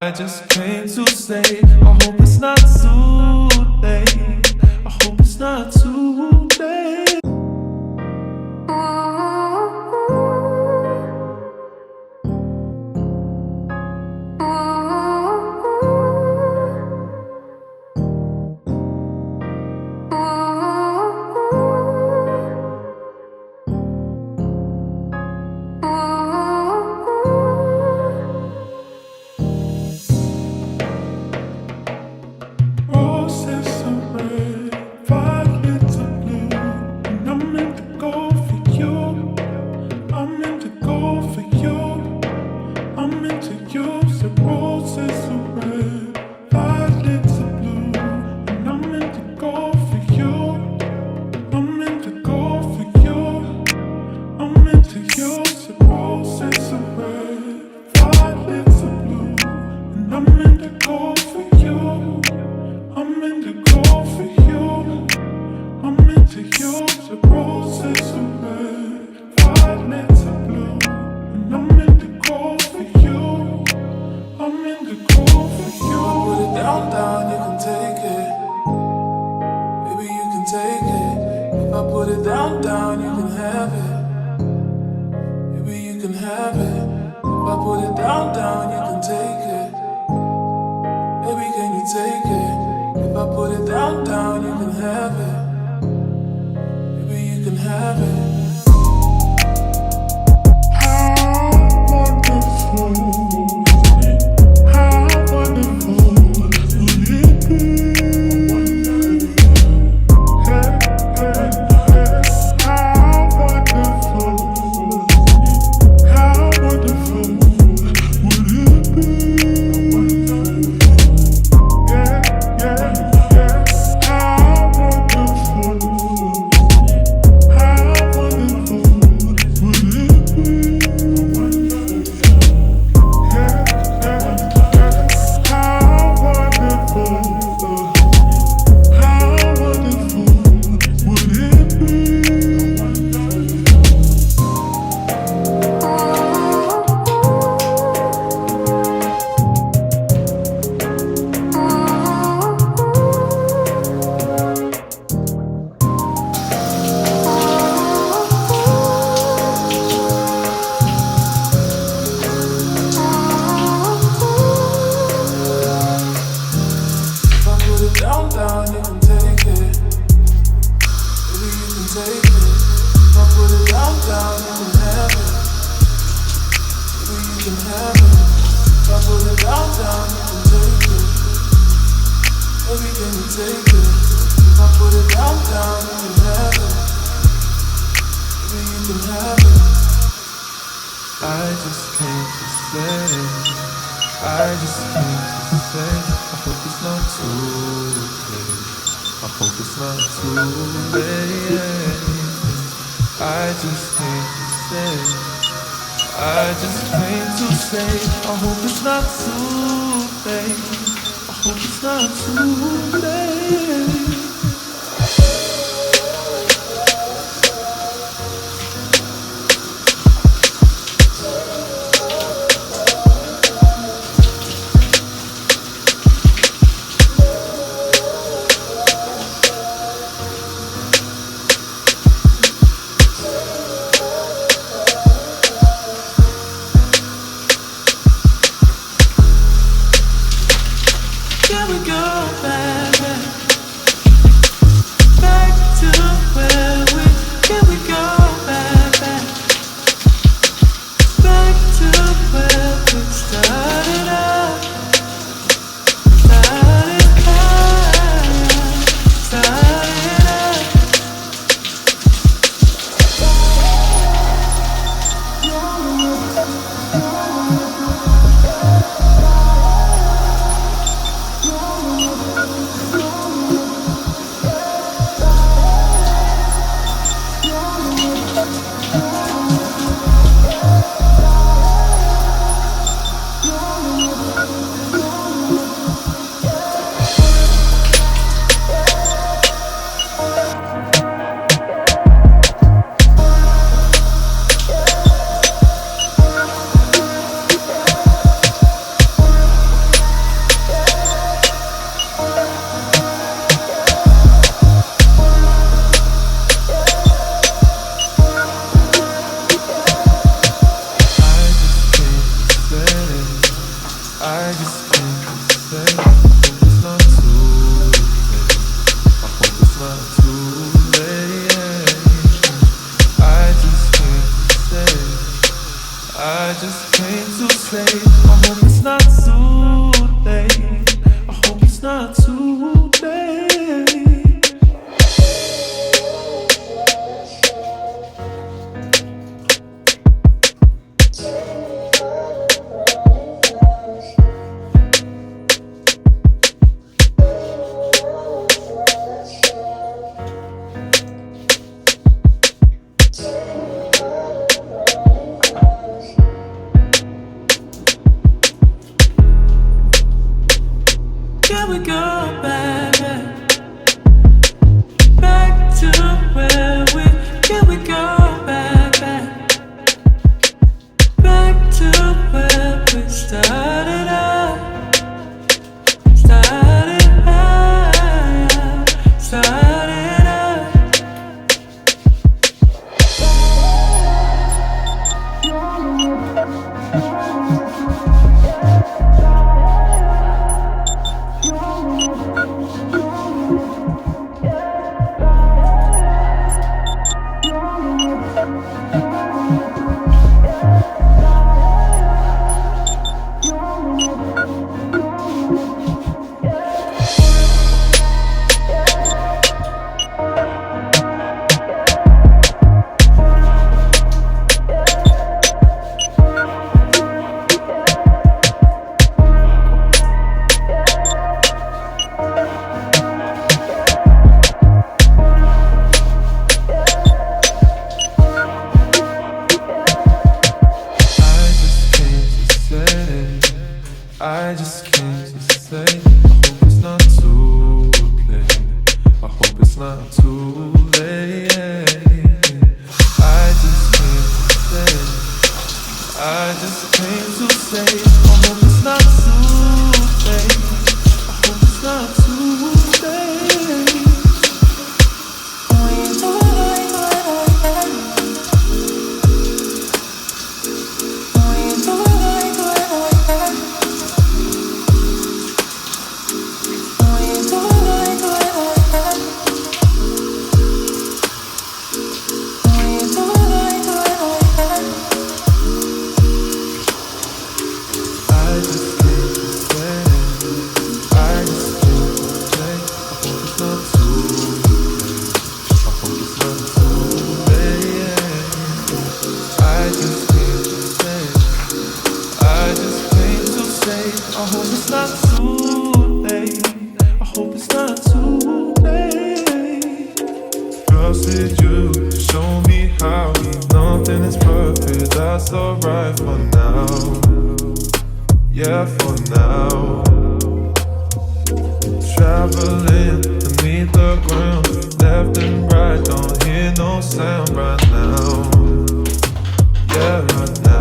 I just came to say, I hope it's not too late. I hope it's not too late. Roses are red, violets are blue, and I'm meant to go for you. I'm meant to go for you. I'm into you. So roses are red, violets are blue, and I'm meant to go for you. I'm meant to go for you. I'm into you. So roses are red, violets are blue, and I'm meant to go for you. I'm meant to go for you. I'm into you. The roses are red, violets are blue, and I'm meant to go for you. I'm meant to go for you. Put it down, down, you can take it. Baby, you can take it. If I put it down, down, you can have it. Baby, you can have it. If I put it down, down, you can take it. Baby, can you take it? If I put it down, down, you can have it. Baby, you can have it. How wonderful, how wonderful would it be? Hey, hey, hey. How wonderful would it be? Yeah, yeah, yeah. How wonderful would it be? Yeah, yeah, yeah. How wonderful would it be? If I put it down, down, you can take it. Baby, you can take it. If I put it down, down, you can have it. Baby, you can have it. If I put it down, down, you can take it. Baby, can you take it? If I put it down, down, you can have it. Baby, you can have it. I just came to say, I just came to say, I hope it's not too late. I hope it's not too late. I just came to say, I just came to say, I hope it's not too late. I hope it's not too late. Here we go, baby. I just came to say, I hope it's not too late. I hope it's not too late. Can we go back, back to where we? Can we go back, back to where we started out, started out, started out. I just came to say, I hope it's not too late. I hope it's not too late. I just came to say, I just came to say, I hope it's not too late. I hope it's not too late. I hope it's not too late. I hope it's not too late. Trusted you to show me how. Nothing is perfect, that's alright for now. Yeah, for now. Traveling beneath the ground, left and right, don't hear no sound right now. Yeah, right now.